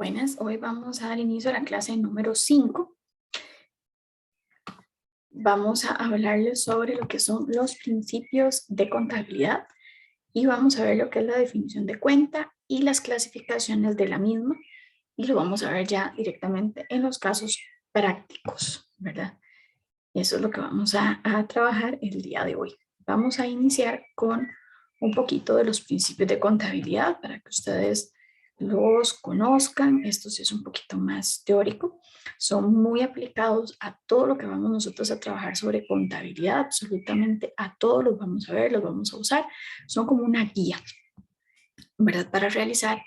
Buenas, hoy vamos a dar inicio a la clase número 5. Vamos a hablarles sobre lo que son los principios de contabilidad y vamos a ver lo que es la definición de cuenta y las clasificaciones de la misma, y lo vamos a ver ya directamente en los casos prácticos, ¿verdad? Eso es lo que vamos a trabajar el día de hoy. Vamos a iniciar con un poquito de los principios de contabilidad para que ustedes los conozcan. Esto sí es un poquito más teórico. Son muy aplicados a todo lo que vamos nosotros a trabajar sobre contabilidad. Absolutamente a todos los vamos a ver, los vamos a usar. Son como una guía, ¿verdad? Para realizar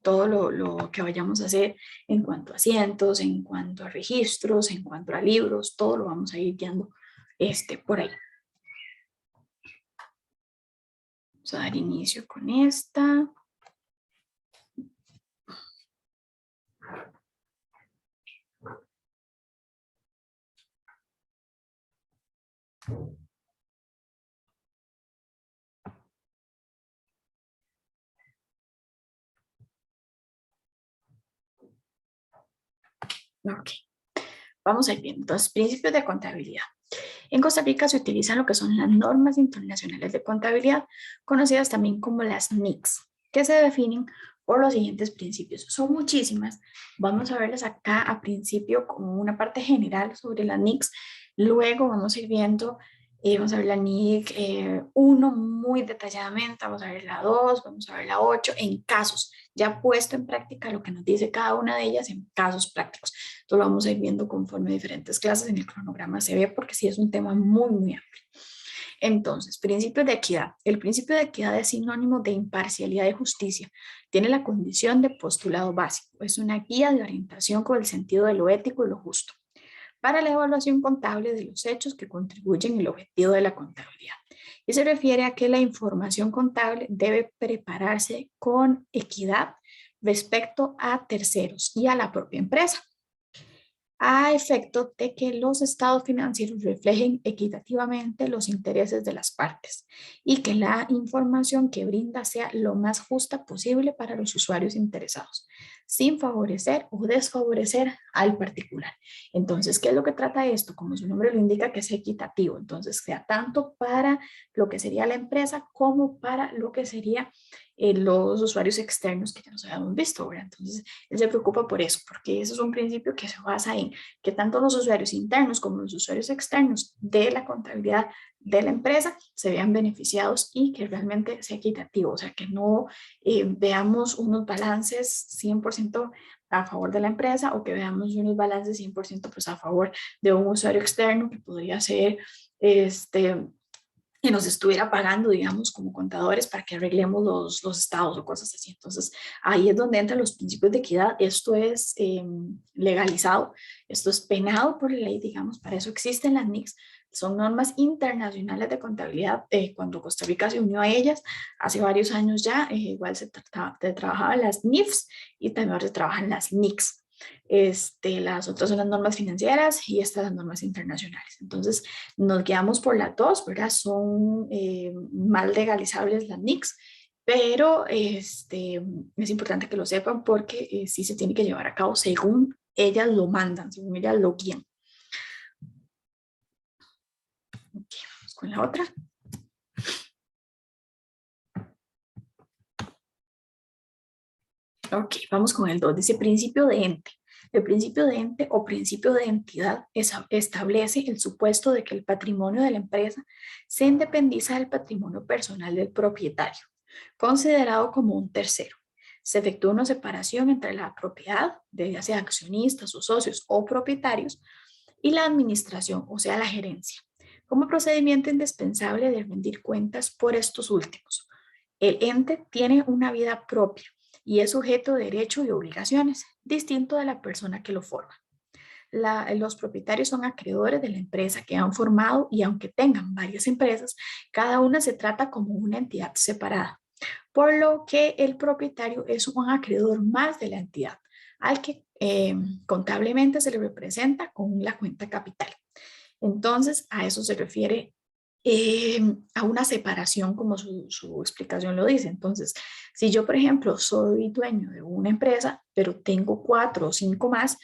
todo lo que vayamos a hacer en cuanto a asientos, en cuanto a registros, en cuanto a libros, todo lo vamos a ir guiando por ahí. Vamos a dar inicio con esta. Ok, vamos a ir viendo. Entonces, principios de contabilidad. En Costa Rica se utilizan lo que son las normas internacionales de contabilidad, conocidas también como las NICs, que se definen por los siguientes principios. Son muchísimas. Vamos a verlas acá a principio como una parte general sobre las NICs. Luego vamos a ir viendo, vamos a ver la NIC 1 muy detalladamente, vamos a ver la 2, vamos a ver la 8 en casos, ya puesto en práctica lo que nos dice cada una de ellas en casos prácticos. Esto lo vamos a ir viendo conforme diferentes clases en el cronograma se ve, porque sí es un tema muy, muy amplio. Entonces, principios de equidad. El principio de equidad es sinónimo de imparcialidad y justicia. Tiene la condición de postulado básico. Es una guía de orientación con el sentido de lo ético y lo justo para la evaluación contable de los hechos que contribuyen al objetivo de la contabilidad. Y se refiere a que la información contable debe prepararse con equidad respecto a terceros y a la propia empresa, a efecto de que los estados financieros reflejen equitativamente los intereses de las partes y que la información que brinda sea lo más justa posible para los usuarios interesados, sin favorecer o desfavorecer al particular. Entonces, ¿qué es lo que trata esto? Como su nombre lo indica, que sea equitativo. Entonces, sea tanto para lo que sería la empresa como para lo que sería los usuarios externos que ya nos habíamos visto, ¿verdad? Entonces, él se preocupa por eso, porque ese es un principio que se basa en que tanto los usuarios internos como los usuarios externos de la contabilidad de la empresa se vean beneficiados y que realmente sea equitativo, o sea, que no veamos unos balances 100% a favor de la empresa o que veamos unos balances 100% pues a favor de un usuario externo que podría ser que nos estuviera pagando, digamos, como contadores para que arreglemos los estados o cosas así. Entonces, ahí es donde entran los principios de equidad. Esto es legalizado, esto es penado por la ley, digamos, para eso existen las NICs. Son normas internacionales de contabilidad. Cuando Costa Rica se unió a ellas, hace varios años ya, igual se trabajaban las NIFs y también se trabajan las NICs. Las otras son las normas financieras y estas las normas internacionales. Entonces, nos guiamos por las dos, ¿verdad? Son más legalizables las NICs, pero es importante que lo sepan porque sí se tiene que llevar a cabo según ellas lo mandan, según ellas lo guían. Ok, vamos con la otra. Ok, vamos con el 2. Dice principio de ente. El principio de ente o principio de entidad establece el supuesto de que el patrimonio de la empresa se independiza del patrimonio personal del propietario, considerado como un tercero. Se efectúa una separación entre la propiedad, de ya sea accionistas o socios o propietarios, y la administración, o sea, la gerencia, como procedimiento indispensable de rendir cuentas por estos últimos. El ente tiene una vida propia y es sujeto de derechos y obligaciones, distinto de la persona que lo forma. Los propietarios son acreedores de la empresa que han formado y aunque tengan varias empresas, cada una se trata como una entidad separada, por lo que el propietario es un acreedor más de la entidad, al que contablemente se le representa con la cuenta capital. Entonces, a eso se refiere a una separación como su explicación lo dice. Entonces, si yo, por ejemplo, soy dueño de una empresa, pero tengo 4 o 5 más,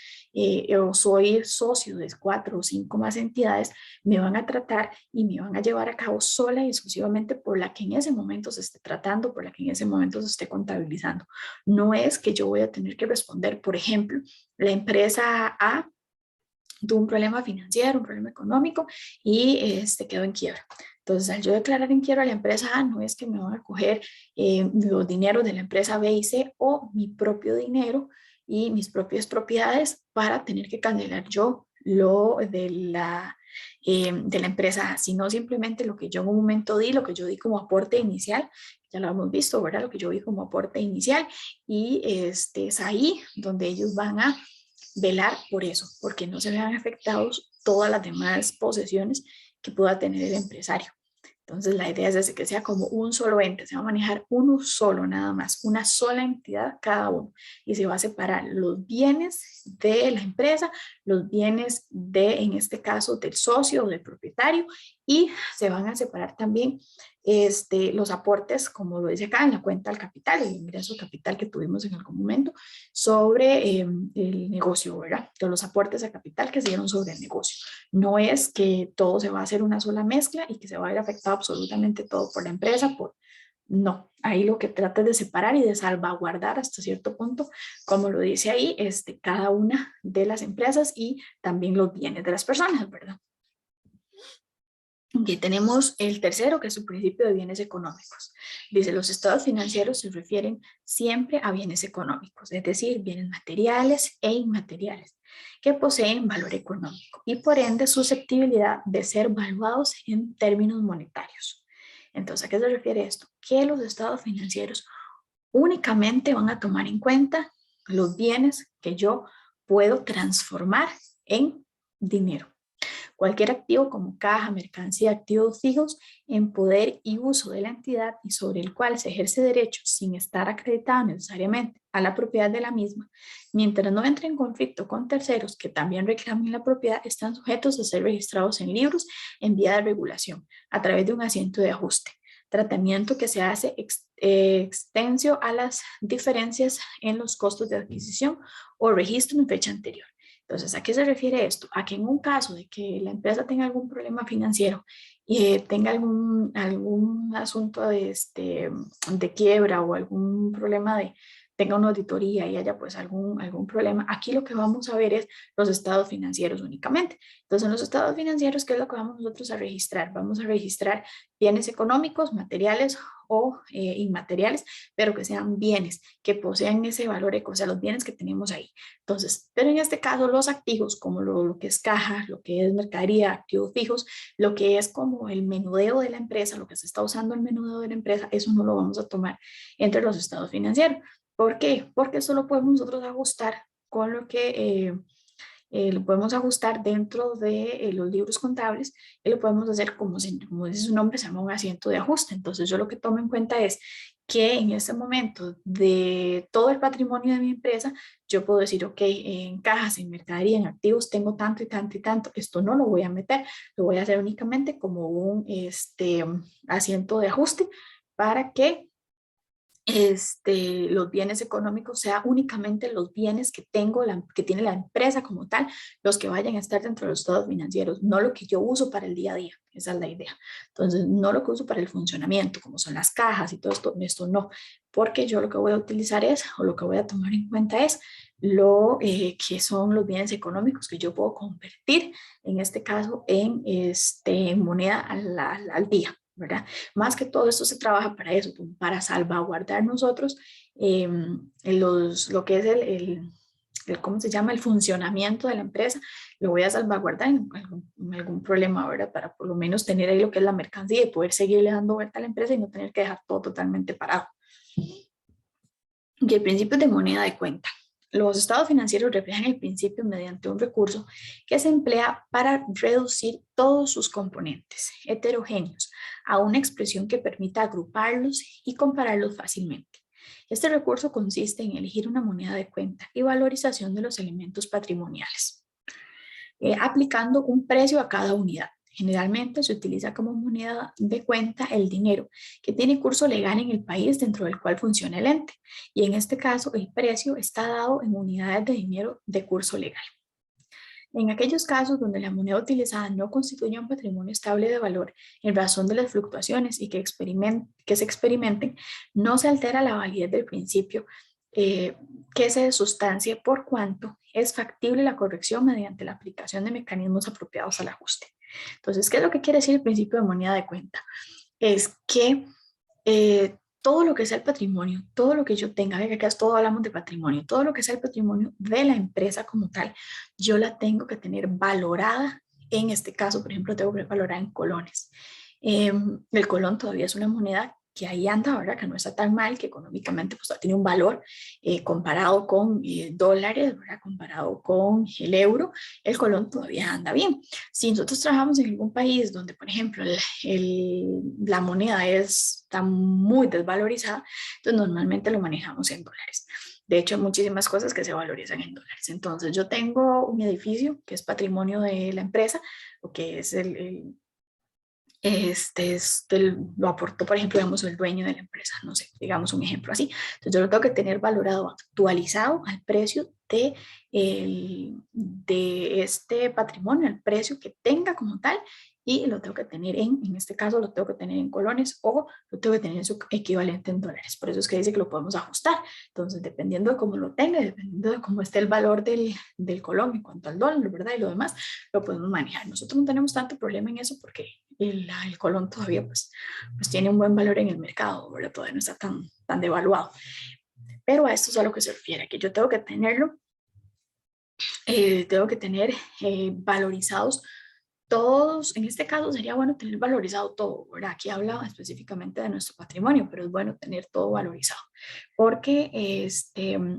o soy socio de 4 o 5 más entidades, me van a tratar y me van a llevar a cabo sola y exclusivamente por la que en ese momento se esté tratando, por la que en ese momento se esté contabilizando. No es que yo voy a tener que responder, por ejemplo, la empresa A tuvo un problema financiero, un problema económico y quedó en quiebra. Entonces, al yo declarar en quiebra a la empresa A, no es que me van a coger los dineros de la empresa B y C o mi propio dinero y mis propias propiedades para tener que cancelar yo lo de la empresa A, sino simplemente lo que yo en un momento di, lo que yo di como aporte inicial, ya lo hemos visto, ¿verdad? Lo que yo di como aporte inicial y es ahí donde ellos van a velar por eso, porque no se vean afectados todas las demás posesiones que pueda tener el empresario. Entonces la idea es que sea como un solo ente, se va a manejar uno solo nada más, una sola entidad cada uno y se va a separar los bienes de la empresa, los bienes de, en este caso, del socio o del propietario y se van a separar también los aportes, como lo dice acá, en la cuenta del capital, el ingreso al capital que tuvimos en algún momento sobre el negocio, ¿verdad? De los aportes a capital que se dieron sobre el negocio. No es que todo se va a hacer una sola mezcla y que se va a ver afectado absolutamente todo por la empresa, no, ahí lo que trata es de separar y de salvaguardar hasta cierto punto, como lo dice ahí, cada una de las empresas y también los bienes de las personas, ¿verdad? Aquí tenemos el tercero, que es el principio de bienes económicos. Dice, los estados financieros se refieren siempre a bienes económicos, es decir, bienes materiales e inmateriales, que poseen valor económico y por ende susceptibilidad de ser valuados en términos monetarios. Entonces, ¿a qué se refiere esto? Que los estados financieros únicamente van a tomar en cuenta los bienes que yo puedo transformar en dinero. Cualquier activo como caja, mercancía, activos fijos en poder y uso de la entidad y sobre el cual se ejerce derecho sin estar acreditado necesariamente a la propiedad de la misma, mientras no entre en conflicto con terceros que también reclamen la propiedad, están sujetos a ser registrados en libros en vía de regulación a través de un asiento de ajuste. Tratamiento que se hace extensio a las diferencias en los costos de adquisición o registro en fecha anterior. Entonces, ¿a qué se refiere esto? A que en un caso de que la empresa tenga algún problema financiero y tenga algún asunto de quiebra o algún problema tenga una auditoría y haya pues algún problema, aquí lo que vamos a ver es los estados financieros únicamente. Entonces, en los estados financieros, ¿qué es lo que vamos nosotros a registrar? Vamos a registrar bienes económicos, materiales o inmateriales, pero que sean bienes que posean ese valor, o sea, los bienes que tenemos ahí. Entonces, pero en este caso los activos, como lo que es caja, lo que es mercadería, activos fijos, lo que es como el menudeo de la empresa, lo que se está usando el menudeo de la empresa, eso no lo vamos a tomar entre los estados financieros. ¿Por qué? Porque eso lo podemos nosotros ajustar con lo podemos ajustar dentro de los libros contables y lo podemos hacer como dice su nombre, se llama un asiento de ajuste. Entonces yo lo que tomo en cuenta es que en este momento de todo el patrimonio de mi empresa, yo puedo decir, ok, en cajas, en mercadería, en activos, tengo tanto y tanto y tanto, esto no lo voy a meter, lo voy a hacer únicamente como un asiento de ajuste para que los bienes económicos sea únicamente los bienes que tengo, que tiene la empresa como tal, los que vayan a estar dentro de los estados financieros, no lo que yo uso para el día a día, esa es la idea. Entonces, no lo que uso para el funcionamiento, como son las cajas y todo esto no, porque yo lo que voy a utilizar es, o lo que voy a tomar en cuenta es lo que son los bienes económicos que yo puedo convertir, en este caso, en moneda al día, ¿verdad? Más que todo esto se trabaja para eso, para salvaguardar nosotros lo que es ¿cómo se llama? El funcionamiento de la empresa, lo voy a salvaguardar en algún problema, ¿verdad? Para por lo menos tener ahí lo que es la mercancía y poder seguirle dando vuelta a la empresa y no tener que dejar todo totalmente parado. Y el principio de moneda de cuenta. Los estados financieros reflejan el principio mediante un recurso que se emplea para reducir todos sus componentes heterogéneos a una expresión que permita agruparlos y compararlos fácilmente. Este recurso consiste en elegir una moneda de cuenta y valorización de los elementos patrimoniales, aplicando un precio a cada unidad. Generalmente se utiliza como moneda de cuenta el dinero que tiene curso legal en el país dentro del cual funciona el ente. Y en este caso, el precio está dado en unidades de dinero de curso legal. En aquellos casos donde la moneda utilizada no constituye un patrimonio estable de valor en razón de las fluctuaciones y que se experimenten, no se altera la validez del principio que se sustancia por cuanto es factible la corrección mediante la aplicación de mecanismos apropiados al ajuste. Entonces, ¿qué es lo que quiere decir el principio de moneda de cuenta? Es que todo lo que sea el patrimonio, todo lo que yo tenga, que acá todo hablamos de patrimonio, todo lo que sea el patrimonio de la empresa como tal, yo la tengo que tener valorada. En este caso, por ejemplo, tengo que valorada en colones. El colón todavía es una moneda que ahí anda, ¿verdad? Que no está tan mal, que económicamente pues tiene un valor comparado con dólares, ¿verdad? Comparado con el euro, el colón todavía anda bien. Si nosotros trabajamos en algún país donde, por ejemplo, la moneda está muy desvalorizada, entonces normalmente lo manejamos en dólares. De hecho, hay muchísimas cosas que se valorizan en dólares. Entonces, yo tengo un edificio que es patrimonio de la empresa, o que es lo aportó, por ejemplo, digamos, el dueño de la empresa, no sé, digamos un ejemplo así. Entonces, yo lo tengo que tener valorado, actualizado al precio de este patrimonio, el precio que tenga como tal, y lo tengo que tener en este caso, lo tengo que tener en colones o lo tengo que tener en su equivalente en dólares. Por eso es que dice que lo podemos ajustar. Entonces, dependiendo de cómo lo tenga, dependiendo de cómo esté el valor del colón en cuanto al dólar, ¿verdad? Y lo demás, lo podemos manejar. Nosotros no tenemos tanto problema en eso porque el colón todavía pues tiene un buen valor en el mercado, ¿verdad? Todavía no está tan devaluado. Pero a esto es a lo que se refiere, que yo tengo que tener valorizados todos. En este caso sería bueno tener valorizado todo, ¿verdad? Aquí habla específicamente de nuestro patrimonio, pero es bueno tener todo valorizado, porque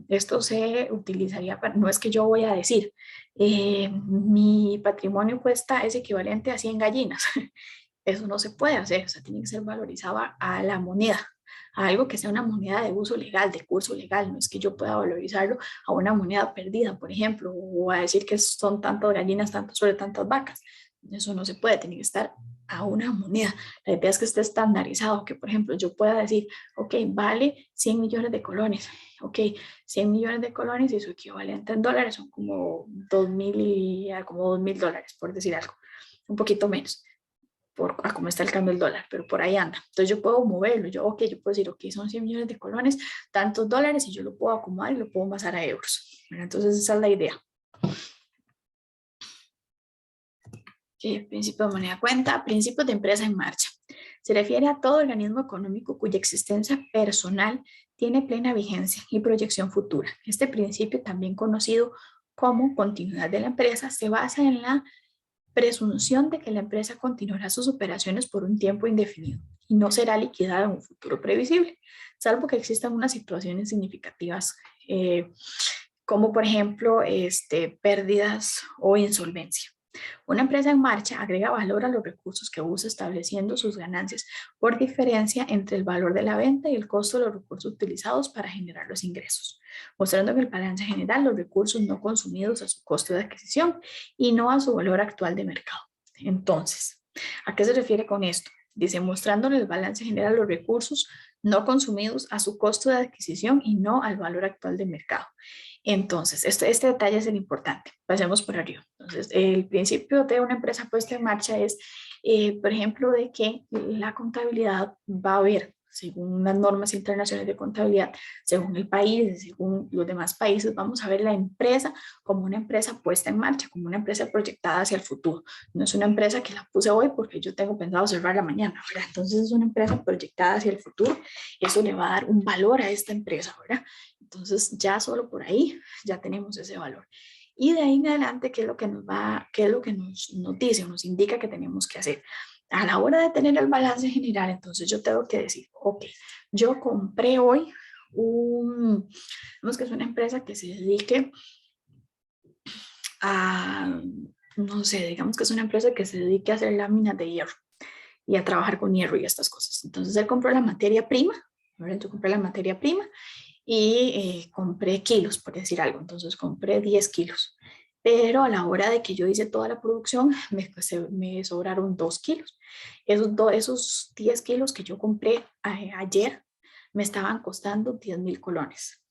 esto se utilizaría para, no es que yo voy a decir, mi patrimonio es equivalente a 100 gallinas. Eso no se puede hacer, o sea, tiene que ser valorizado a la moneda, a algo que sea una moneda de uso legal, de curso legal. No es que yo pueda valorizarlo a una moneda perdida, por ejemplo, o a decir que son tantas gallinas, tantas sobre tantas vacas. Eso no se puede, tiene que estar a una moneda. La idea es que esté estandarizado, que por ejemplo yo pueda decir, ok, vale 100 millones de colones, ok, 100 millones de colones y su equivalente en dólares son como 2.000, como $2.000, por decir algo, un poquito menos a cómo está el cambio del dólar, pero por ahí anda. Entonces yo puedo moverlo, yo puedo decir, ok, son 100 millones de colones, tantos dólares, y yo lo puedo acomodar y lo puedo pasar a euros. ¿Verdad? Entonces esa es la idea. Principio de moneda cuenta, principios de empresa en marcha. Se refiere a todo organismo económico cuya existencia personal tiene plena vigencia y proyección futura. Este principio, también conocido como continuidad de la empresa, se basa en la presunción de que la empresa continuará sus operaciones por un tiempo indefinido y no será liquidada en un futuro previsible, salvo que existan unas situaciones significativas, como por ejemplo pérdidas o insolvencia. Una empresa en marcha agrega valor a los recursos que usa, estableciendo sus ganancias por diferencia entre el valor de la venta y el costo de los recursos utilizados para generar los ingresos, mostrando en el balance general los recursos no consumidos a su costo de adquisición y no a su valor actual de mercado. Entonces, ¿a qué se refiere con esto? Dice, mostrando en el balance general los recursos no consumidos a su costo de adquisición y no al valor actual de mercado. Entonces, este detalle es el importante. Pasemos por arriba. Entonces, el principio de una empresa puesta en marcha es, por ejemplo, de que la contabilidad va a ver, según las normas internacionales de contabilidad, según el país, según los demás países, vamos a ver la empresa como una empresa puesta en marcha, como una empresa proyectada hacia el futuro. No es una empresa que la puse hoy porque yo tengo pensado cerrarla mañana, ¿verdad? Entonces, es una empresa proyectada hacia el futuro. Eso le va a dar un valor a esta empresa, ¿verdad? Entonces, ya solo por ahí ya tenemos ese valor. Y de ahí en adelante, qué es lo que nos dice o nos indica que tenemos que hacer? A la hora de tener el balance general, entonces yo tengo que decir, ok, yo compré hoy digamos que es una empresa que se dedique a, no sé, digamos que es una empresa que se dedique a hacer láminas de hierro y a trabajar con hierro y estas cosas. Entonces él compró la materia prima, ¿verdad? Yo compré la materia prima y compré kilos, por decir algo. Entonces compré 10 kilos. pero a la hora de que yo hice toda la producción me sobraron 2 kilos. Esos 10 kilos que yo compré ayer me estaban costando 10.000 colones,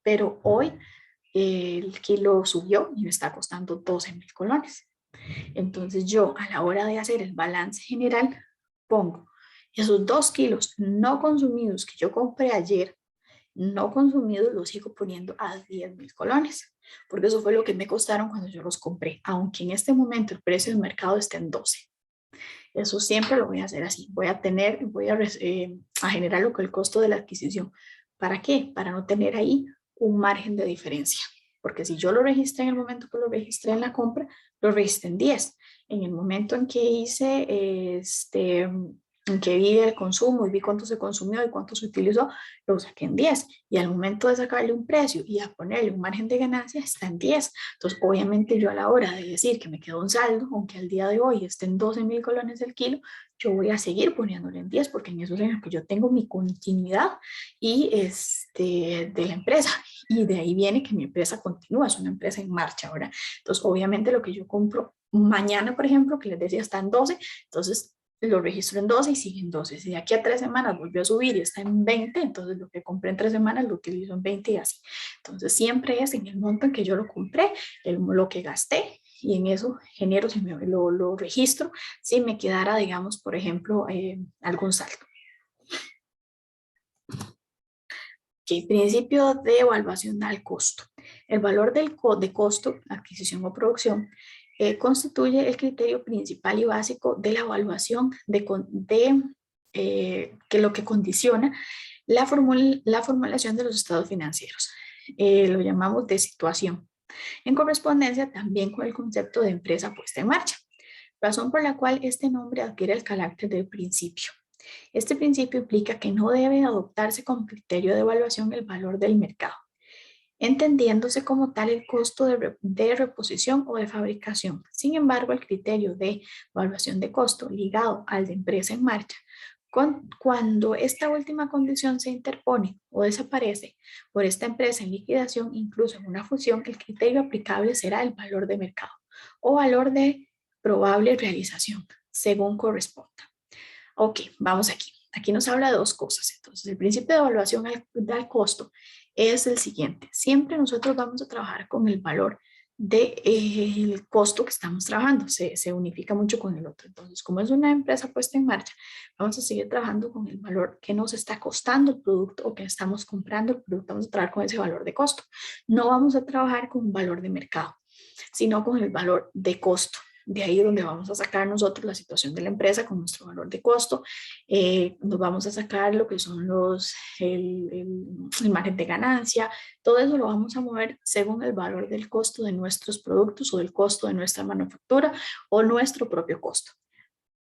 pero hoy el kilo subió y me está costando 12.000 colones. Entonces yo a la hora de hacer el balance general pongo esos 2 kilos no consumidos que yo compré ayer, no consumidos los sigo poniendo a 10.000 colones, porque eso fue lo que me costaron cuando yo los compré, aunque en este momento el precio del mercado esté en 12. Eso siempre lo voy a hacer así. Voy a generar lo que es el costo de la adquisición. ¿Para qué? Para no tener ahí un margen de diferencia. Porque si yo lo registré en el momento que lo registré en la compra, lo registré en 10. En el momento en que en que vi el consumo y vi cuánto se consumió y cuánto se utilizó, lo saqué en 10. Y al momento de sacarle un precio y a ponerle un margen de ganancia, está en 10. Entonces, obviamente yo a la hora de decir que me quedó un saldo, aunque al día de hoy esté en 12.000 colones el kilo, yo voy a seguir poniéndole en 10 porque en eso es en el que yo tengo mi continuidad y de la empresa. Y de ahí viene que mi empresa continúa, es una empresa en marcha ahora. Entonces, obviamente lo que yo compro mañana, por ejemplo, que les decía está en 12, entonces lo registro en 12 y sigue en 12. Si de aquí a 3 semanas volvió a subir y está en 20, entonces lo que compré en 3 semanas lo utilizo en 20 y así. Entonces siempre es en el monto en que yo lo compré, lo que gasté y en eso genero, si lo registro, si me quedara, digamos, por ejemplo, algún saldo. Okay, principio de evaluación al costo. El valor de costo, adquisición o producción, constituye el criterio principal y básico de la evaluación que lo que condiciona la formulación de los estados financieros. Lo llamamos de situación, en correspondencia también con el concepto de empresa puesta en marcha, razón por la cual este nombre adquiere el carácter del principio. Este principio implica que no debe adoptarse como criterio de evaluación el valor del mercado, entendiéndose como tal el costo de reposición o de fabricación. Sin embargo, el criterio de evaluación de costo ligado al de empresa en marcha, cuando esta última condición se interpone o desaparece por esta empresa en liquidación, incluso en una fusión, el criterio aplicable será el valor de mercado o valor de probable realización, según corresponda. Ok, vamos aquí. Aquí nos habla de dos cosas. Entonces, el principio de evaluación al costo es el siguiente. Siempre nosotros vamos a trabajar con el valor del costo que estamos trabajando. Se unifica mucho con el otro. Entonces, como es una empresa puesta en marcha, vamos a seguir trabajando con el valor que nos está costando el producto o que estamos comprando el producto. Vamos a trabajar con ese valor de costo. No vamos a trabajar con un valor de mercado, sino con el valor de costo. De ahí es donde vamos a sacar nosotros la situación de la empresa con nuestro valor de costo. Nos vamos a sacar lo que son el margen de ganancia. Todo eso lo vamos a mover según el valor del costo de nuestros productos o del costo de nuestra manufactura o nuestro propio costo.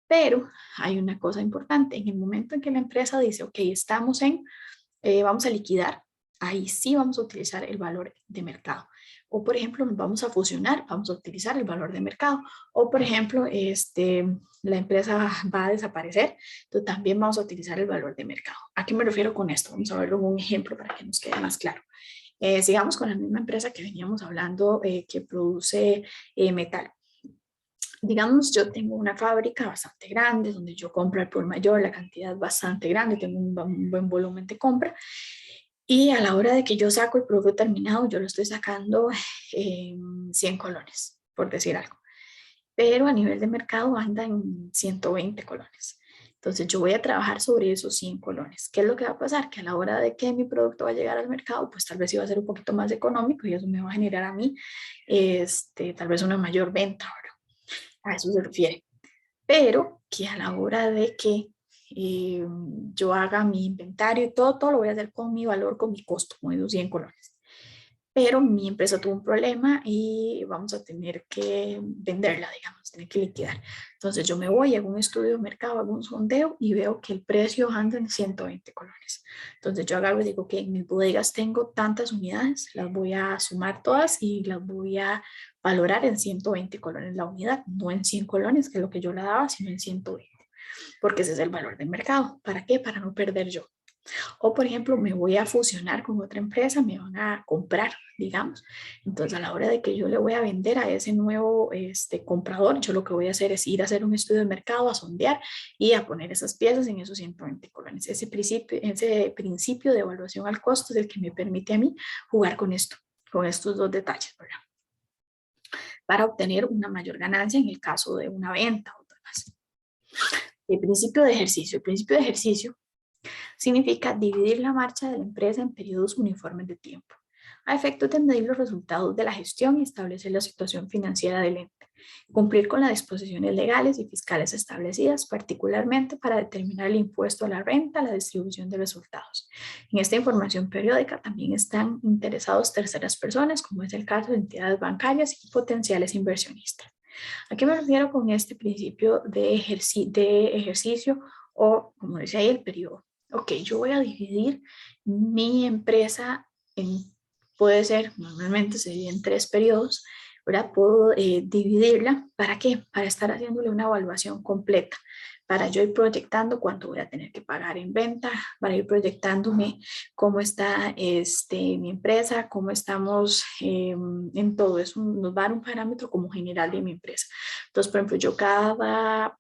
Pero hay una cosa importante. En el momento en que la empresa dice, ok, vamos a liquidar, ahí sí vamos a utilizar el valor de mercado. O por ejemplo, nos vamos a fusionar, vamos a utilizar el valor de mercado. O por ejemplo, la empresa va a desaparecer, entonces también vamos a utilizar el valor de mercado. ¿A qué me refiero con esto? Vamos a verlo en un ejemplo para que nos quede más claro. Sigamos con la misma empresa que veníamos hablando, que produce metal. Digamos, yo tengo una fábrica bastante grande donde yo compro al por mayor, la cantidad es bastante grande, tengo un buen volumen de compra. Y a la hora de que yo saco el producto terminado, yo lo estoy sacando en 100 colones, por decir algo. Pero a nivel de mercado anda en 120 colones. Entonces yo voy a trabajar sobre esos 100 colones. ¿Qué es lo que va a pasar? Que a la hora de que mi producto va a llegar al mercado, pues tal vez iba a ser un poquito más económico y eso me va a generar a mí tal vez una mayor venta. Ahora, a eso se refiere. Pero que a la hora de que yo haga mi inventario y todo lo voy a hacer con mi valor, con mi costo, con esos 100 colones. Pero mi empresa tuvo un problema y vamos a tener que venderla, digamos, tener que liquidar. Entonces yo me voy, hago un estudio de mercado, hago un sondeo y veo que el precio anda en 120 colones. Entonces yo agarro y digo que en mis bodegas tengo tantas unidades, las voy a sumar todas y las voy a valorar en 120 colones la unidad, no en 100 colones, que es lo que yo la daba, sino en 120, porque ese es el valor del mercado. ¿Para qué? Para no perder yo. O, por ejemplo, me voy a fusionar con otra empresa, me van a comprar, digamos. Entonces, a la hora de que yo le voy a vender a ese nuevo comprador, yo lo que voy a hacer es ir a hacer un estudio de mercado, a sondear y a poner esas piezas en esos 120 colones. Ese principio de evaluación al costo es el que me permite a mí jugar con esto, con estos dos detalles, ¿verdad? Para obtener una mayor ganancia en el caso de una venta o demás. El principio de ejercicio. El principio de ejercicio significa dividir la marcha de la empresa en periodos uniformes de tiempo, a efectos de medir los resultados de la gestión y establecer la situación financiera del ente, cumplir con las disposiciones legales y fiscales establecidas, particularmente para determinar el impuesto a la renta, la distribución de resultados. En esta información periódica también están interesados terceras personas, como es el caso de entidades bancarias y potenciales inversionistas. ¿A qué me refiero con este principio de ejercicio o, como decía ahí, el periodo? Ok, yo voy a dividir mi empresa en, puede ser, normalmente sería en 3 periodos, ¿verdad? Puedo dividirla, ¿para qué? Para estar haciéndole una evaluación completa, para yo ir proyectando cuánto voy a tener que pagar en venta, para ir proyectándome cómo está mi empresa, cómo estamos en todo eso, nos va a dar un parámetro como general de mi empresa. Entonces, por ejemplo,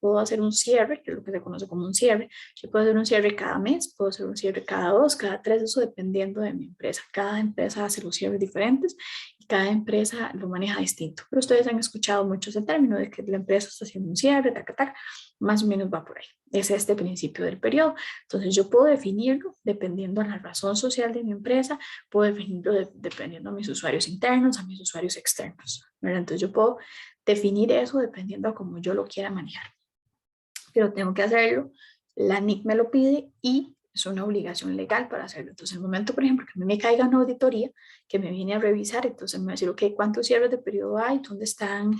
puedo hacer un cierre, que es lo que se conoce como un cierre. Yo puedo hacer un cierre cada mes, puedo hacer un cierre cada 2, cada 3, eso dependiendo de mi empresa. Cada empresa hace los cierres diferentes y cada empresa lo maneja distinto. Pero ustedes han escuchado mucho ese término de que la empresa está haciendo un cierre, tac, tac, más o menos va por ahí. Es este principio del periodo. Entonces, yo puedo definirlo dependiendo de la razón social de mi empresa, puedo definirlo dependiendo a mis usuarios internos, a mis usuarios externos, ¿verdad? Entonces, yo puedo definir eso dependiendo a cómo yo lo quiera manejar. Pero tengo que hacerlo, la NIC me lo pide y es una obligación legal para hacerlo. Entonces, en el momento, por ejemplo, que me caiga una auditoría, que me viene a revisar, entonces me va a decir, ok, ¿cuántos cierres de periodo hay? ¿Dónde están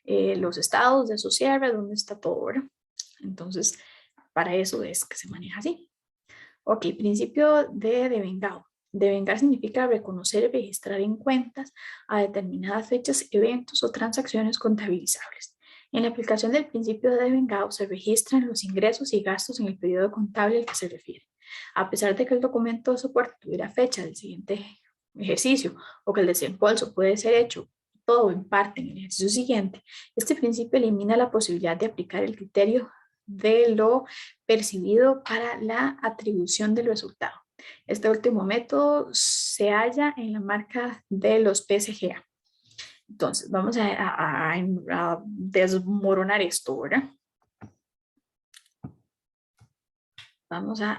los estados de esos cierres? ¿Dónde está todo? ¿Verdad? Entonces, para eso es que se maneja así. Ok, principio de devengado. Devengar significa reconocer y registrar en cuentas a determinadas fechas, eventos o transacciones contabilizables. En la aplicación del principio de devengado se registran los ingresos y gastos en el periodo contable al que se refiere. A pesar de que el documento de soporte tuviera fecha del siguiente ejercicio o que el desembolso puede ser hecho todo en parte en el ejercicio siguiente, este principio elimina la posibilidad de aplicar el criterio de lo percibido para la atribución del resultado. Este último método se halla en la marca de los PSGA. Entonces, vamos a desmoronar esto, ¿verdad? Vamos a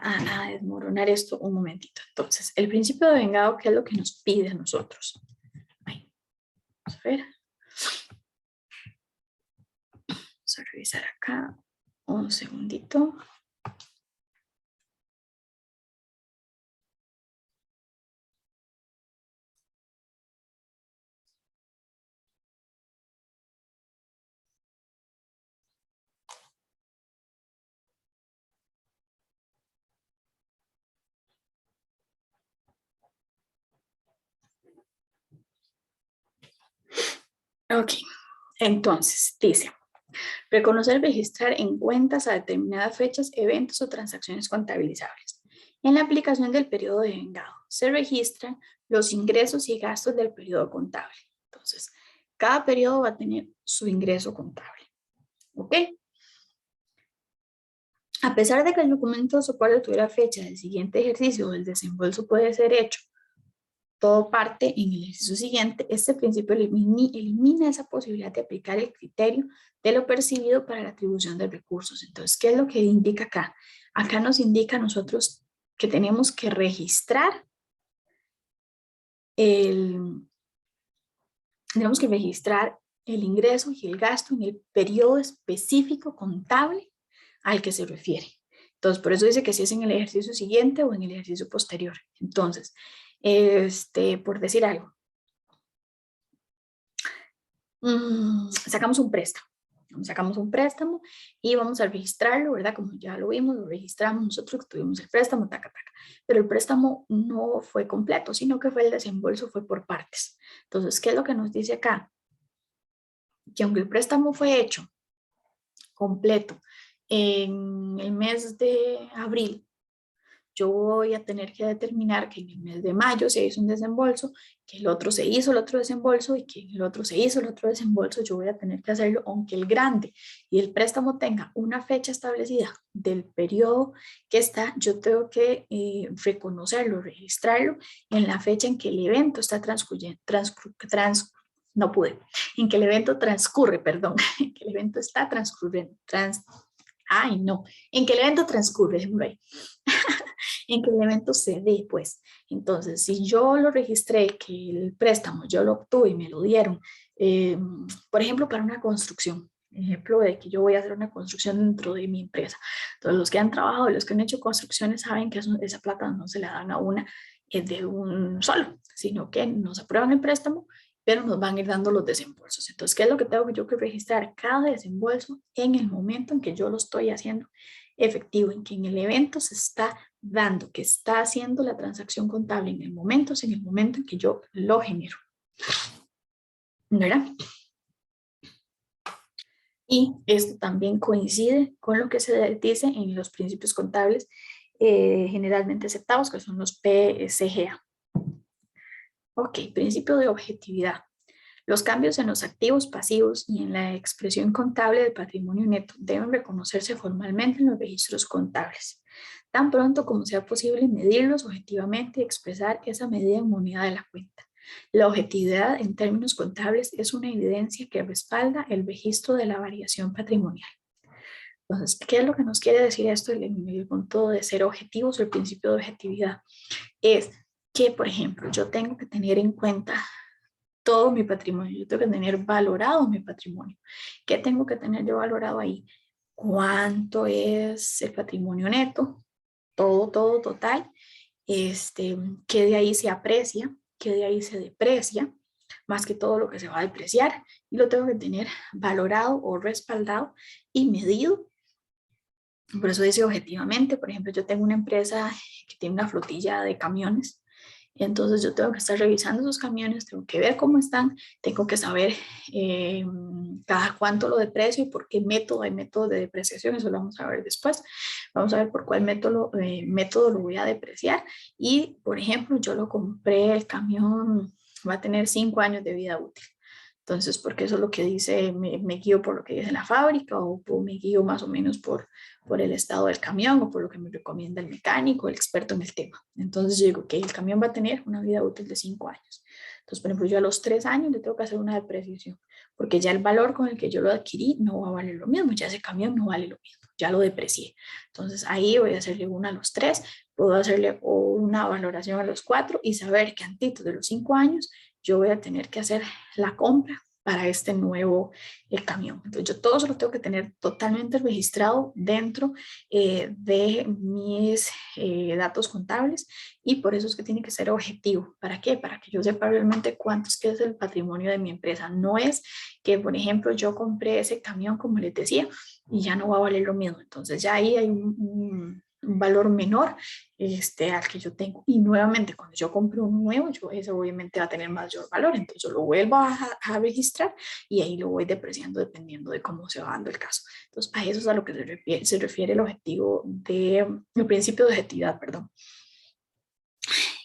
desmoronar esto un momentito. Entonces, el principio de vengado, ¿qué es lo que nos pide a nosotros? Ahí, vamos a ver. Vamos a revisar acá un segundito. Ok, entonces dice, reconocer y registrar en cuentas a determinadas fechas, eventos o transacciones contabilizables. En la aplicación del periodo de vengado se registran los ingresos y gastos del periodo contable. Entonces, cada periodo va a tener su ingreso contable. ¿Ok? A pesar de que el documento de soporte tuviera fecha del siguiente ejercicio o el desembolso puede ser hecho todo parte en el ejercicio siguiente, este principio elimina esa posibilidad de aplicar el criterio de lo percibido para la atribución de recursos. Entonces, ¿qué es lo que indica acá? Acá nos indica a nosotros que tenemos que registrar el ingreso y el gasto en el periodo específico contable al que se refiere. Entonces, por eso dice que si es en el ejercicio siguiente o en el ejercicio posterior. Entonces, por decir algo, sacamos un préstamo y vamos a registrarlo, ¿verdad? Como ya lo vimos, lo registramos nosotros que tuvimos el préstamo, taca, taca. Pero el préstamo no fue completo, sino que fue el desembolso, fue por partes. Entonces, ¿qué es lo que nos dice acá? Que aunque el préstamo fue hecho completo en el mes de abril, yo voy a tener que determinar que en el mes de mayo se hizo un desembolso, que el otro se hizo el otro desembolso y que en el otro se hizo el otro desembolso. Yo voy a tener que hacerlo aunque el grande y el préstamo tenga una fecha establecida del periodo que está, yo tengo que reconocerlo, registrarlo en la fecha en que el evento está transcurriendo, no pude, en que el evento transcurre, perdón, en que el evento está transcurriendo, ay no, en que el evento transcurre, en que el evento se dé, pues. Entonces, si yo lo registré, que el préstamo yo lo obtuve y me lo dieron, por ejemplo, para una construcción, ejemplo de que yo voy a hacer una construcción dentro de mi empresa. Todos los que han trabajado, los que han hecho construcciones saben que esa plata no se la dan a una de un solo, sino que nos aprueban el préstamo, pero nos van a ir dando los desembolsos. Entonces, ¿qué es lo que tengo yo que registrar? Cada desembolso en el momento en que yo lo estoy haciendo efectivo, en que en el evento se está dando, que está haciendo la transacción contable en el momento en que yo lo genero. ¿Verdad? Y esto también coincide con lo que se dice en los principios contables generalmente aceptados, que son los PCGA. Ok, principio de objetividad. Los cambios en los activos pasivos y en la expresión contable del patrimonio neto deben reconocerse formalmente en los registros contables, tan pronto como sea posible medirlos objetivamente y expresar esa medida en moneda de la cuenta. La objetividad en términos contables es una evidencia que respalda el registro de la variación patrimonial. Entonces, ¿qué es lo que nos quiere decir esto en el punto de ser objetivos o el principio de objetividad? Es que, por ejemplo, yo tengo que tener en cuenta todo mi patrimonio, yo tengo que tener valorado mi patrimonio. ¿Qué tengo que tener yo valorado ahí? ¿Cuánto es el patrimonio neto? Todo total. ¿Qué de ahí se aprecia? ¿Qué de ahí se deprecia? Más que todo lo que se va a depreciar. Y lo tengo que tener valorado o respaldado y medido. Por eso dice objetivamente, por ejemplo, yo tengo una empresa que tiene una flotilla de camiones. Entonces yo tengo que estar revisando esos camiones, tengo que ver cómo están, tengo que saber cada cuánto lo deprecio y por qué método, hay métodos de depreciación, eso lo vamos a ver después. Vamos a ver por cuál método lo voy a depreciar. Y, por ejemplo, yo lo compré, el camión va a tener 5 años de vida útil. Entonces, porque eso es lo que dice, me guío por lo que dice la fábrica o me guío más o menos por el estado del camión o por lo que me recomienda el mecánico, el experto en el tema. Entonces yo digo que el camión va a tener una vida útil de 5 años. Entonces, por ejemplo, yo a los 3 años le tengo que hacer una depreciación, porque ya el valor con el que yo lo adquirí no va a valer lo mismo, ya ese camión no vale lo mismo, ya lo deprecié. Entonces ahí voy a hacerle una a los 3, puedo hacerle una valoración a los 4 y saber que antes de los 5 años yo voy a tener que hacer la compra para este nuevo camión. Entonces yo todo eso lo tengo que tener totalmente registrado dentro de mis datos contables y por eso es que tiene que ser objetivo. ¿Para qué? Para que yo sepa realmente cuánto es que es el patrimonio de mi empresa. No es que, por ejemplo, yo compré ese camión, como les decía, y ya no va a valer lo mismo. Entonces ya ahí hay un valor menor al que yo tengo. Y nuevamente, cuando yo compro un nuevo, eso obviamente va a tener mayor valor. Entonces yo lo vuelvo a registrar y ahí lo voy depreciando dependiendo de cómo se va dando el caso. Entonces a eso es a lo que se refiere el objetivo el principio de objetividad, perdón.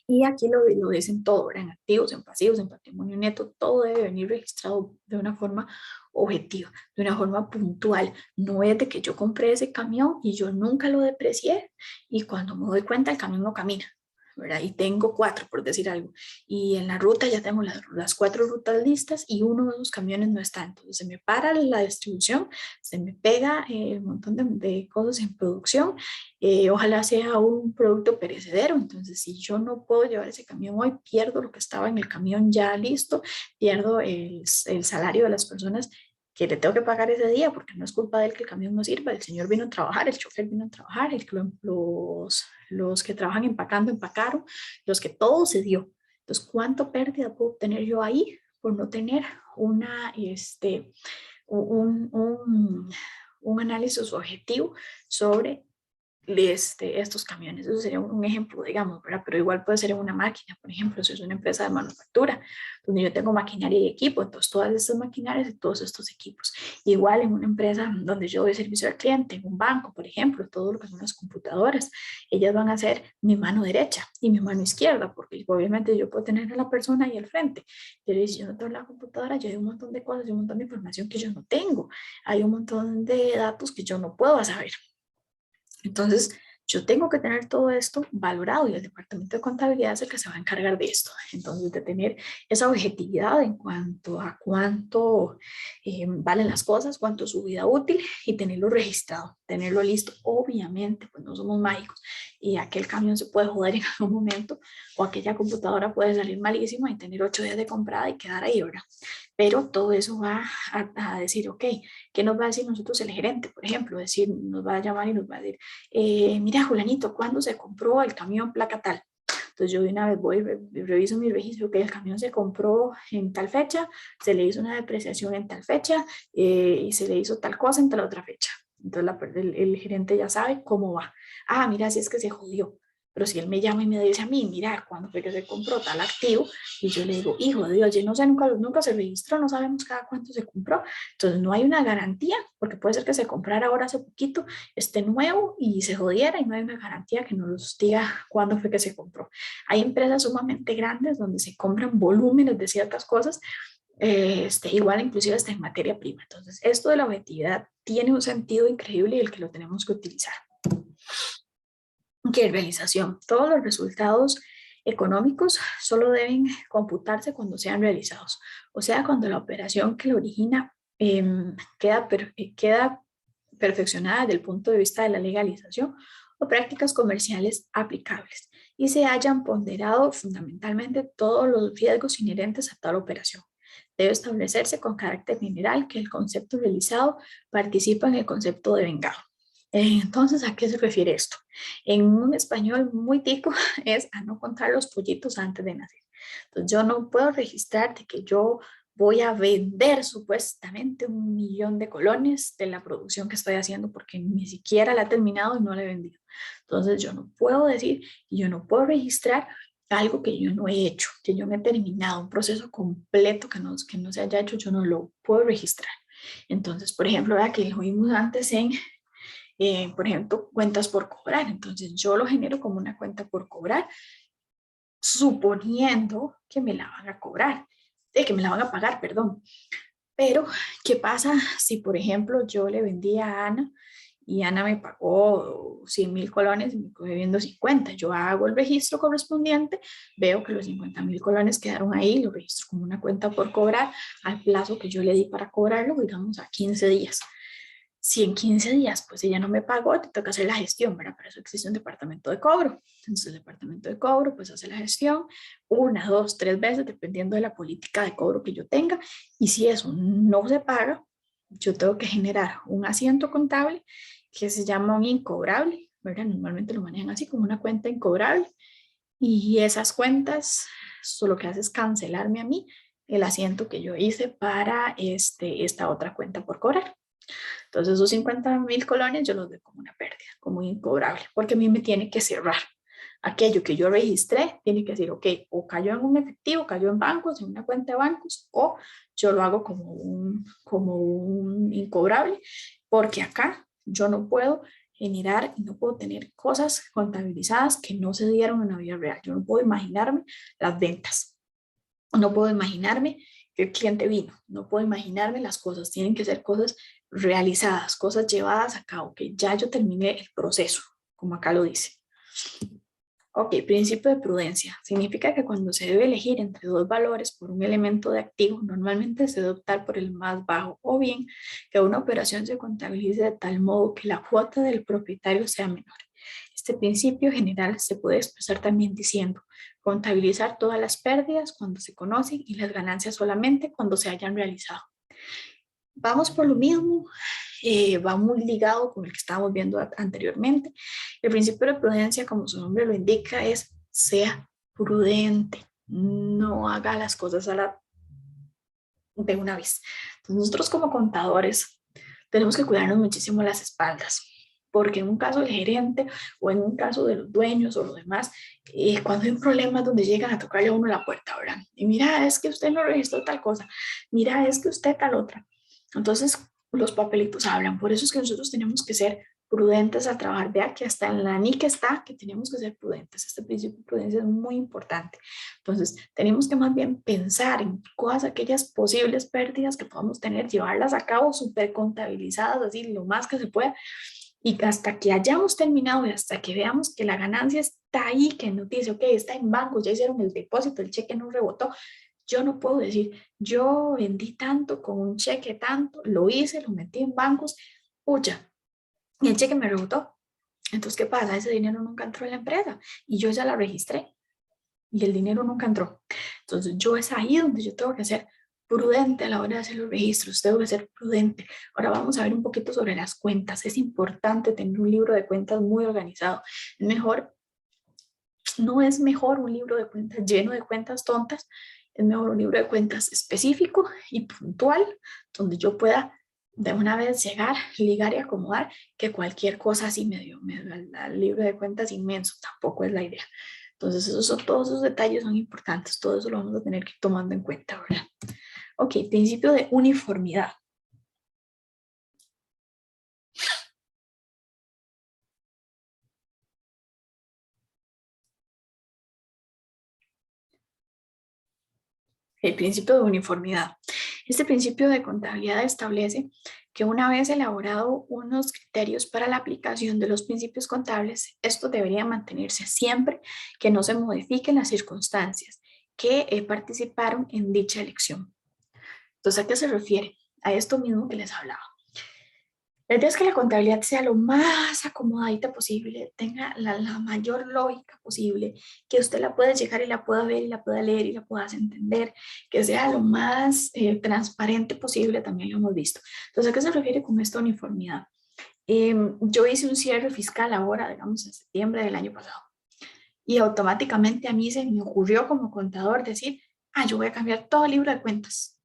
Y aquí lo dicen todo, en activos, en pasivos, en patrimonio neto, todo debe venir registrado de una forma objetiva, de una forma puntual. No es de que yo compré ese camión y yo nunca lo deprecié y cuando me doy cuenta el camión no camina, ¿verdad? Y tengo 4, por decir algo. Y en la ruta ya tengo las 4 rutas listas y uno de los camiones no está. Entonces se me para la distribución, se me pega un montón de cosas en producción. Ojalá sea un producto perecedero. Entonces si yo no puedo llevar ese camión hoy, pierdo lo que estaba en el camión ya listo, pierdo el salario de las personas que le tengo que pagar ese día, porque no es culpa de él que el camión no sirva, el señor vino a trabajar, el chofer vino a trabajar, los que trabajan empacando, empacaron, los que todo se dio. Entonces, ¿cuánto pérdida puedo tener yo ahí por no tener un análisis objetivo sobre estos camiones. Eso sería un ejemplo, digamos, ¿verdad? Pero igual puede ser en una máquina, por ejemplo, si es una empresa de manufactura, donde yo tengo maquinaria y equipo, entonces todas estas maquinarias y todos estos equipos. Igual en una empresa donde yo doy servicio al cliente, en un banco, por ejemplo, todo lo que son las computadoras, ellas van a ser mi mano derecha y mi mano izquierda, porque obviamente yo puedo tener a la persona ahí al frente, pero si yo no tengo la computadora, yo hay un montón de cosas, hay un montón de información que yo no tengo, hay un montón de datos que yo no puedo saber. Entonces, yo tengo que tener todo esto valorado y el departamento de contabilidad es el que se va a encargar de esto. Entonces, de tener esa objetividad en cuanto a cuánto valen las cosas, cuánto es su vida útil y tenerlo registrado, tenerlo listo. Obviamente, pues no somos mágicos y aquel camión se puede joder en algún momento o aquella computadora puede salir malísima y tener 8 días de comprada y quedar ahí, ¿verdad? Pero todo eso va a decir, ok, ¿qué nos va a decir nosotros el gerente? Por ejemplo, decir, nos va a llamar y nos va a decir, mira, Julanito, ¿cuándo se compró el camión placa tal? Entonces yo de una vez voy, reviso mi registro, que el camión se compró en tal fecha, se le hizo una depreciación en tal fecha y se le hizo tal cosa en tal otra fecha. Entonces el gerente ya sabe cómo va. Ah, mira, si es que se jodió. Pero si él me llama y me dice a mí, mira, ¿cuándo fue que se compró tal activo? Y yo le digo, hijo de Dios, yo no sé, nunca se registró, no sabemos cada cuánto se compró. Entonces no hay una garantía, porque puede ser que se comprara ahora hace poquito, esté nuevo y se jodiera y no hay una garantía que nos diga cuándo fue que se compró. Hay empresas sumamente grandes donde se compran volúmenes de ciertas cosas, igual inclusive hasta en materia prima. Entonces esto de la objetividad tiene un sentido increíble y el que lo tenemos que utilizar. Que realización. Todos los resultados económicos solo deben computarse cuando sean realizados, o sea, cuando la operación que lo origina queda perfeccionada desde el punto de vista de la legalización o prácticas comerciales aplicables y se hayan ponderado fundamentalmente todos los riesgos inherentes a tal operación. Debe establecerse con carácter general que el concepto realizado participa en el concepto de vengado. Entonces, ¿a qué se refiere esto? En un español muy tico es a no contar los pollitos antes de nacer. Entonces, yo no puedo registrar de que yo voy a vender supuestamente 1 millón de colones de la producción que estoy haciendo porque ni siquiera la he terminado y no la he vendido. Entonces, yo no puedo decir y yo no puedo registrar algo que yo no he hecho, que yo no he terminado, un proceso completo que no se haya hecho, yo no lo puedo registrar. Entonces, por ejemplo, ¿verdad? Que lo vimos antes en por ejemplo, cuentas por cobrar. Entonces yo lo genero como una cuenta por cobrar, suponiendo que me la van a cobrar, que me la van a pagar, perdón. Pero, ¿qué pasa si, por ejemplo, yo le vendí a Ana y Ana me pagó 100.000 colones y me quedé viendo 50? Yo hago el registro correspondiente, veo que los 50.000 colones quedaron ahí, lo registro como una cuenta por cobrar al plazo que yo le di para cobrarlo, digamos a 15 días. Si en 15 días, pues ella no me pagó, te toca hacer la gestión, ¿verdad? Para eso existe un departamento de cobro. Entonces, el departamento de cobro, pues hace la gestión 1, 2, 3 veces, dependiendo de la política de cobro que yo tenga. Y si eso no se paga, yo tengo que generar un asiento contable que se llama un incobrable, ¿verdad? Normalmente lo manejan así como una cuenta incobrable. Y esas cuentas, solo que hace es cancelarme a mí el asiento que yo hice para esta otra cuenta por cobrar. Entonces esos 50.000 colones yo los doy como una pérdida, como incobrable, porque a mí me tiene que cerrar. Aquello que yo registré tiene que decir, ok, o cayó en un efectivo, cayó en bancos, en una cuenta de bancos, o yo lo hago como un incobrable, porque acá yo no puedo generar y no puedo tener cosas contabilizadas que no se dieron en la vida real. Yo no puedo imaginarme las ventas, no puedo imaginarme que el cliente vino, no puedo imaginarme las cosas, tienen que ser cosas realizadas, cosas llevadas a cabo, que ya yo terminé el proceso, como acá lo dice. Ok, principio de prudencia. Significa que cuando se debe elegir entre dos valores por un elemento de activo, normalmente se debe optar por el más bajo o bien que una operación se contabilice de tal modo que la cuota del propietario sea menor. Este principio general se puede expresar también diciendo contabilizar todas las pérdidas cuando se conocen y las ganancias solamente cuando se hayan realizado. Vamos por lo mismo, va muy ligado con el que estábamos viendo anteriormente. El principio de prudencia, como su nombre lo indica, es sea prudente, no haga las cosas de una vez. Entonces, nosotros como contadores tenemos que cuidarnos muchísimo las espaldas. porque en un caso del gerente o en un caso de los dueños o los demás, cuando hay un problema donde llegan a tocarle a uno la puerta, ¿verdad? Y mira, es que usted no registró tal cosa, mira, es que usted tal otra. Entonces, los papelitos hablan, por eso es que nosotros tenemos que ser prudentes al trabajar. Vea que hasta en la NIC está que tenemos que ser prudentes. Este principio de prudencia es muy importante. Entonces, tenemos que más bien pensar en todas aquellas posibles pérdidas que podamos tener, llevarlas a cabo súper contabilizadas, así lo más que se pueda, y hasta que hayamos terminado y hasta que veamos que la ganancia está ahí, que nos dice, ok, está en banco, ya hicieron el depósito, el cheque no rebotó. Yo no puedo decir, yo vendí tanto con un cheque tanto, lo hice, lo metí en bancos, pucha, y el cheque me rebotó. Entonces, ¿qué pasa? Ese dinero nunca entró en la empresa y yo ya la registré y el dinero nunca entró. Entonces, yo es ahí donde yo tengo que ser prudente a la hora de hacer los registros, tengo que ser prudente. Ahora vamos a ver un poquito sobre las cuentas. Es importante tener un libro de cuentas muy organizado. Es mejor, no es mejor un libro de cuentas lleno de cuentas tontas, es mejor un libro de cuentas específico y puntual, donde yo pueda de una vez llegar, ligar y acomodar, que cualquier cosa así medio al libro de cuentas inmenso, tampoco es la idea. Entonces, todos esos detalles son importantes, todo eso lo vamos a tener que ir tomando en cuenta, ¿verdad? Ok, principio de uniformidad. El principio de uniformidad. Este principio de contabilidad establece que una vez elaborado unos criterios para la aplicación de los principios contables, estos deberían mantenerse siempre que no se modifiquen las circunstancias que participaron en dicha elección. Entonces, ¿a qué se refiere? A esto mismo que les hablaba. La idea es que la contabilidad sea lo más acomodadita posible, tenga la mayor lógica posible, que usted la pueda llegar y la pueda ver y la pueda leer y la pueda entender, que sea lo más transparente posible, también lo hemos visto. Entonces, ¿a qué se refiere con esta uniformidad? Yo hice un cierre fiscal ahora, digamos, en septiembre del año pasado, y automáticamente a mí se me ocurrió como contador decir, yo voy a cambiar todo el libro de cuentas,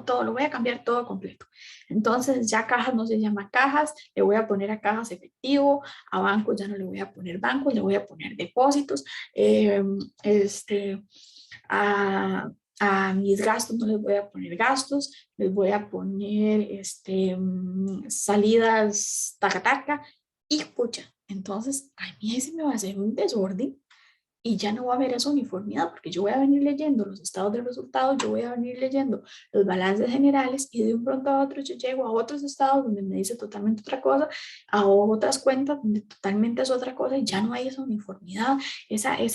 todo, lo voy a cambiar todo completo. Entonces ya cajas no se llama cajas, le voy a poner a cajas efectivo, a bancos ya no le voy a poner bancos, le voy a poner depósitos, eh, este, a, a mis gastos no les voy a poner gastos, les voy a poner salidas taca taca y pucha. Entonces, a mí ese me va a hacer un desorden y ya no va a haber esa uniformidad porque yo voy a venir leyendo los estados de resultados, yo voy a venir leyendo los balances generales y de un pronto a otro yo llego a otros estados donde me dice totalmente otra cosa, a otras cuentas donde totalmente es otra cosa y ya no hay esa uniformidad, ese,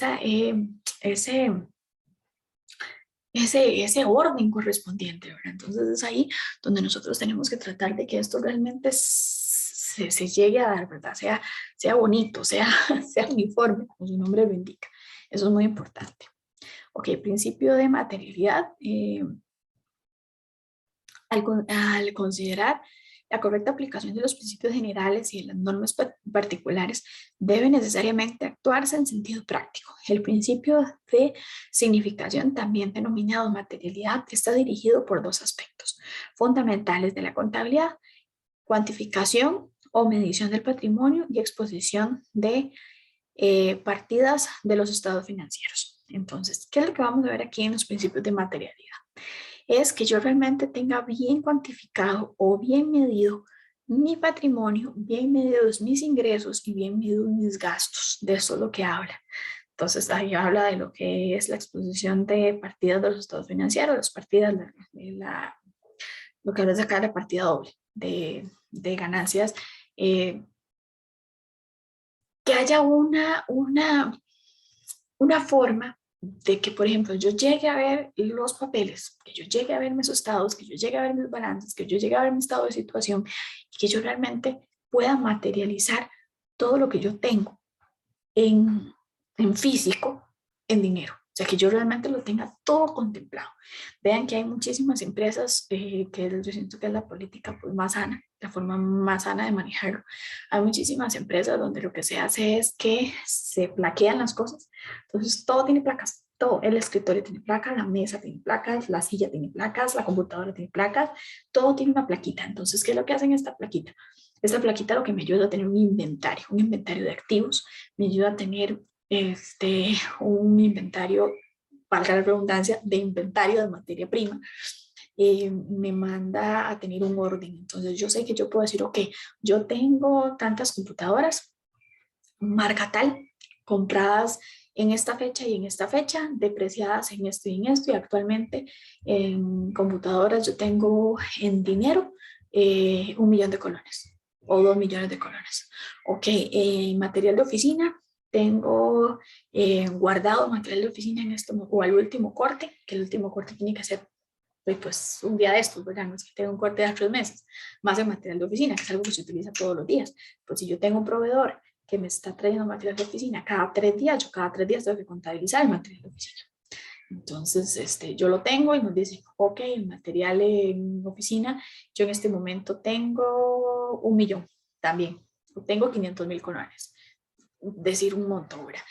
ese orden correspondiente, ¿verdad? Entonces es ahí donde nosotros tenemos que tratar de que esto realmente se llegue a dar, ¿verdad? Sea bonito, sea uniforme, como su nombre lo indica. Eso es muy importante. Ok, principio de materialidad. Al considerar la correcta aplicación de los principios generales y de las normas particulares, debe necesariamente actuarse en sentido práctico. El principio de significación, también denominado materialidad, está dirigido por dos aspectos fundamentales de la contabilidad: cuantificación o medición del patrimonio y exposición de partidas de los estados financieros. Entonces, ¿qué es lo que vamos a ver aquí en los principios de materialidad? Es que yo realmente tenga bien cuantificado o bien medido mi patrimonio, bien medidos mis ingresos y bien medidos mis gastos. De eso es lo que habla. Entonces, ahí habla de lo que es la exposición de partidas de los estados financieros, las partidas lo que habla de acá, la partida doble de ganancias, que haya una forma de que, por ejemplo, yo llegue a ver los papeles, que yo llegue a ver mis estados, que yo llegue a ver mis balances, que yo llegue a ver mi estado de situación y que yo realmente pueda materializar todo lo que yo tengo en, en físico, en dinero. O sea, que yo realmente lo tenga todo contemplado. Vean que hay muchísimas empresas que yo siento que es la política pues, más sana, la forma más sana de manejarlo. Hay muchísimas empresas donde lo que se hace es que se plaquean las cosas. Entonces, todo tiene placas. Todo, el escritorio tiene placas, la mesa tiene placas, la silla tiene placas, la computadora tiene placas, todo tiene una plaquita. Entonces, ¿qué es lo que hacen esta plaquita? Esta plaquita lo que me ayuda a tener un inventario de activos, me ayuda a tener un inventario, valga la redundancia, de inventario de materia prima. Me manda a tener un orden. Entonces yo sé que yo puedo decir, ok, yo tengo tantas computadoras, marca tal, compradas en esta fecha y en esta fecha, depreciadas en esto y actualmente en computadoras yo tengo en dinero 1 millón de colones o 2 millones de colones. Ok, en material de oficina tengo guardado material de oficina en esto o al último corte, que el último corte tiene que ser pues un día de estos, ¿verdad? No es que tenga un corte de 3 meses, más en material de oficina, que es algo que se utiliza todos los días. Pues si yo tengo un proveedor que me está trayendo material de oficina cada 3 días, yo cada 3 días tengo que contabilizar el material de oficina. Entonces, yo lo tengo y nos dice, ok, el material en oficina, yo en este momento tengo 1 millón también, tengo 500,000 colones, decir un monto ahora.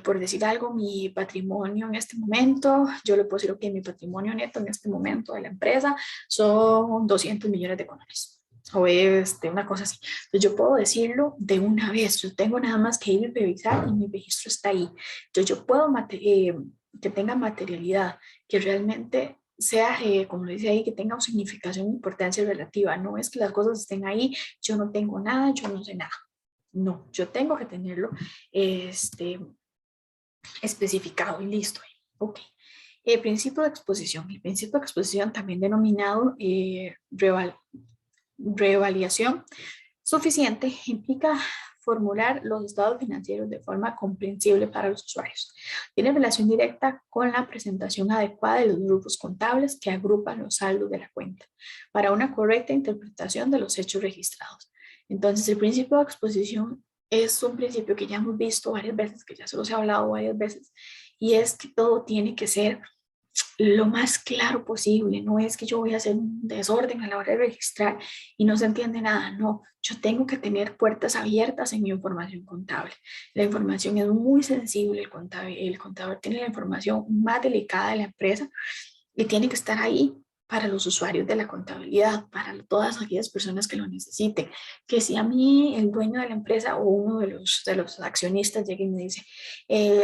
Por decir algo, mi patrimonio en este momento, yo le puedo decir, ok, mi patrimonio neto en este momento de la empresa son 200 millones de colones. O una cosa así. Entonces yo puedo decirlo de una vez. Yo tengo nada más que ir a revisar y mi registro está ahí. Entonces yo puedo que tenga materialidad, que realmente sea, como dice ahí, que tenga una significación, importancia relativa. No es que las cosas estén ahí, yo no tengo nada, yo no sé nada. No, yo tengo que tenerlo especificado y listo. Ok. El principio de exposición. El principio de exposición, también denominado revaliación suficiente, implica formular los estados financieros de forma comprensible para los usuarios. Tiene relación directa con la presentación adecuada de los grupos contables que agrupan los saldos de la cuenta para una correcta interpretación de los hechos registrados. Entonces, el principio de exposición es un principio que ya hemos visto varias veces, que ya se los he hablado varias veces, y es que todo tiene que ser lo más claro posible. No es que yo voy a hacer un desorden a la hora de registrar y no se entiende nada. No, yo tengo que tener puertas abiertas en mi información contable. La información es muy sensible. El contador tiene la información más delicada de la empresa y tiene que estar ahí para los usuarios de la contabilidad, para todas aquellas personas que lo necesiten. Que si a mí el dueño de la empresa o uno de los accionistas llega y me dice,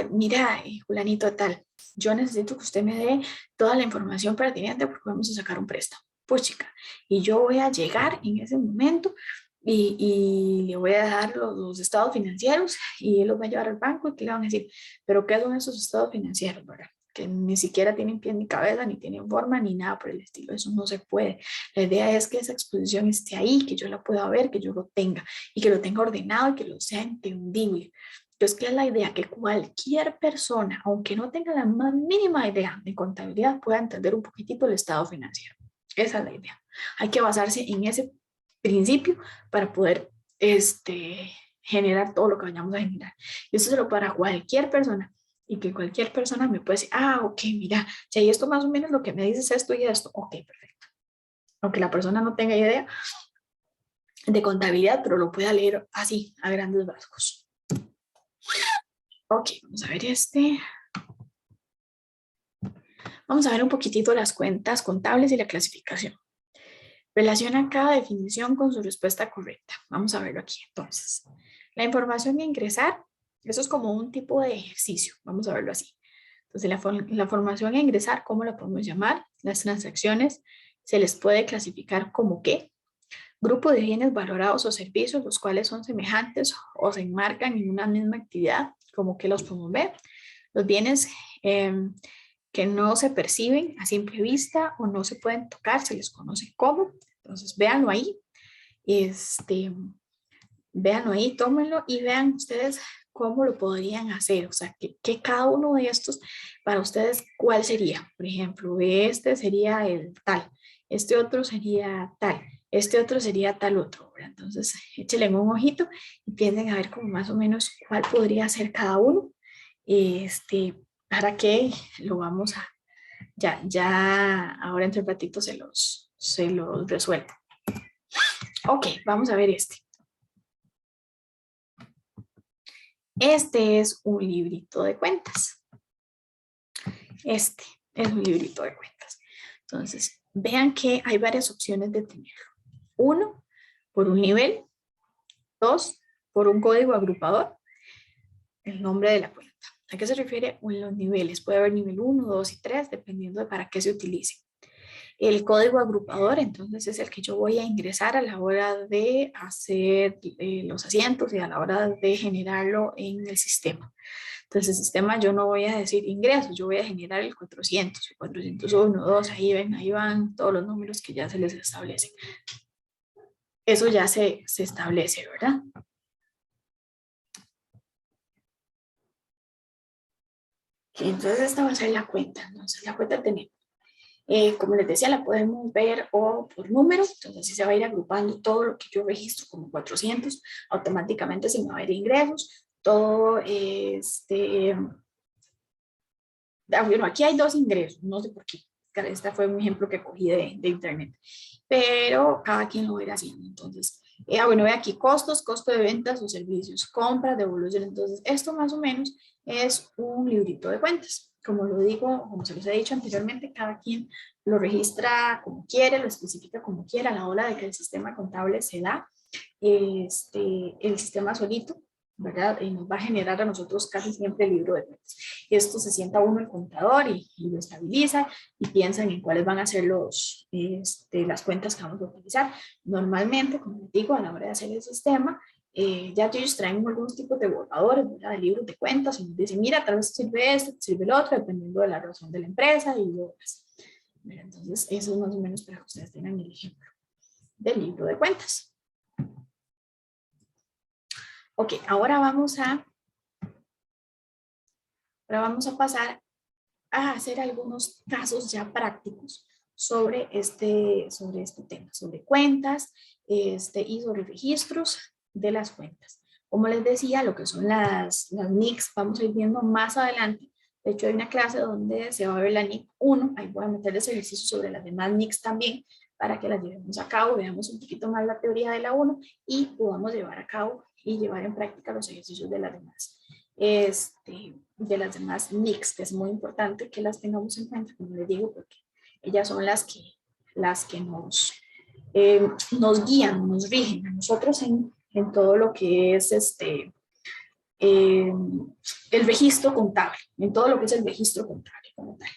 mira, Julanito tal, yo necesito que usted me dé toda la información pertinente porque vamos a sacar un préstamo. Pues chica, y yo voy a llegar en ese momento y le voy a dar los estados financieros y él los va a llevar al banco y que le van a decir, pero ¿qué son esos estados financieros, verdad? Que ni siquiera tienen pie ni cabeza, ni tienen forma, ni nada por el estilo. Eso no se puede. La idea es que esa exposición esté ahí, que yo la pueda ver, que yo lo tenga y que lo tenga ordenado y que lo sea entendible. Entonces, ¿qué es la idea? Que cualquier persona, aunque no tenga la más mínima idea de contabilidad, pueda entender un poquitito el estado financiero. Esa es la idea. Hay que basarse en ese principio para poder generar todo lo que vayamos a generar. Y eso es lo para cualquier persona. Y que cualquier persona me puede decir, ah, ok, mira, si esto más o menos lo que me dices esto y esto, ok, perfecto. Aunque la persona no tenga idea de contabilidad, pero lo pueda leer así, a grandes rasgos. Ok, vamos a ver Vamos a ver un poquitito las cuentas contables y la clasificación. Relaciona cada definición con su respuesta correcta. Vamos a verlo aquí. Entonces, la información a ingresar, eso es como un tipo de ejercicio. Vamos a verlo así. Entonces, la formación a ingresar, ¿cómo la podemos llamar? Las transacciones se les puede clasificar como ¿qué? Grupo de bienes valorados o servicios, los cuales son semejantes o se enmarcan en una misma actividad, como que los podemos ver. Los bienes que no se perciben a simple vista o no se pueden tocar, se les conoce como. Entonces, véanlo ahí. Véanlo ahí, tómenlo y vean ustedes cómo lo podrían hacer. O sea, que cada uno de estos, para ustedes, ¿cuál sería? Por ejemplo, este sería el tal, este otro sería tal, este otro sería tal otro. ¿Verdad? Entonces, échenle un ojito y piensen a ver como más o menos cuál podría ser cada uno. Para que lo vamos a, ya, ahora entre un ratito se los resuelvo. Ok, vamos a ver este. Este es un librito de cuentas. Este es un librito de cuentas. Entonces, vean que hay varias opciones de tenerlo. Uno, por un nivel, 2 por un código agrupador, el nombre de la cuenta. ¿A qué se refiere? En los niveles. Puede haber nivel 1, 2 y 3, dependiendo de para qué se utilice. El código agrupador, entonces, es el que yo voy a ingresar a la hora de hacer los asientos y a la hora de generarlo en el sistema. Entonces, el sistema yo no voy a decir ingresos, yo voy a generar el 400, el 401, 2, ahí ven, ahí van todos los números que ya se les establecen. Eso ya se establece, ¿verdad? Entonces, esta va a ser la cuenta. Entonces, la cuenta tenemos. Como les decía, la podemos ver o por número, entonces así se va a ir agrupando todo lo que yo registro como 400, automáticamente se me va a ir ingresos, todo bueno, aquí hay 2 ingresos, no sé por qué, este fue un ejemplo que cogí de internet, pero cada quien lo va a ir haciendo, entonces, bueno, ve aquí costos, costo de ventas o servicios, compras, devolución, entonces esto más o menos es un librito de cuentas. Como lo digo, como se los he dicho anteriormente, cada quien lo registra como quiere, lo especifica como quiera a la hora de que el sistema contable se da, el sistema solito, ¿verdad? Y nos va a generar a nosotros casi siempre el libro de cuentas. Esto se sienta uno el contador y lo estabiliza y piensan en cuáles van a ser las cuentas que vamos a utilizar. Normalmente, como les digo, a la hora de hacer el sistema, ya ellos traen algunos tipos de borradores, ¿verdad? De libros de cuentas y nos dicen, mira, tal vez sirve esto, sirve el otro, dependiendo de la razón de la empresa y lo demás. Entonces, eso es más o menos para que ustedes tengan el ejemplo del libro de cuentas. Ok, ahora vamos a pasar a hacer algunos casos ya prácticos sobre este tema, sobre cuentas y sobre registros de las cuentas. Como les decía, lo que son las NICs vamos a ir viendo más adelante. De hecho, hay una clase donde se va a ver la NIC 1, ahí voy a meterles ejercicios sobre las demás NICs también, para que las llevemos a cabo, veamos un poquito más la teoría de la 1 y podamos llevar a cabo y llevar en práctica los ejercicios de las demás. De las demás NICs, que es muy importante que las tengamos en cuenta, como les digo, porque ellas son las que nos guían, nos rigen a nosotros en todo lo que es el registro contable, en todo lo que es el registro contable como tal.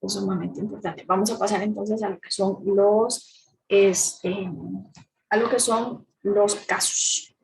Es sumamente importante. Vamos a pasar entonces a lo que son los casos.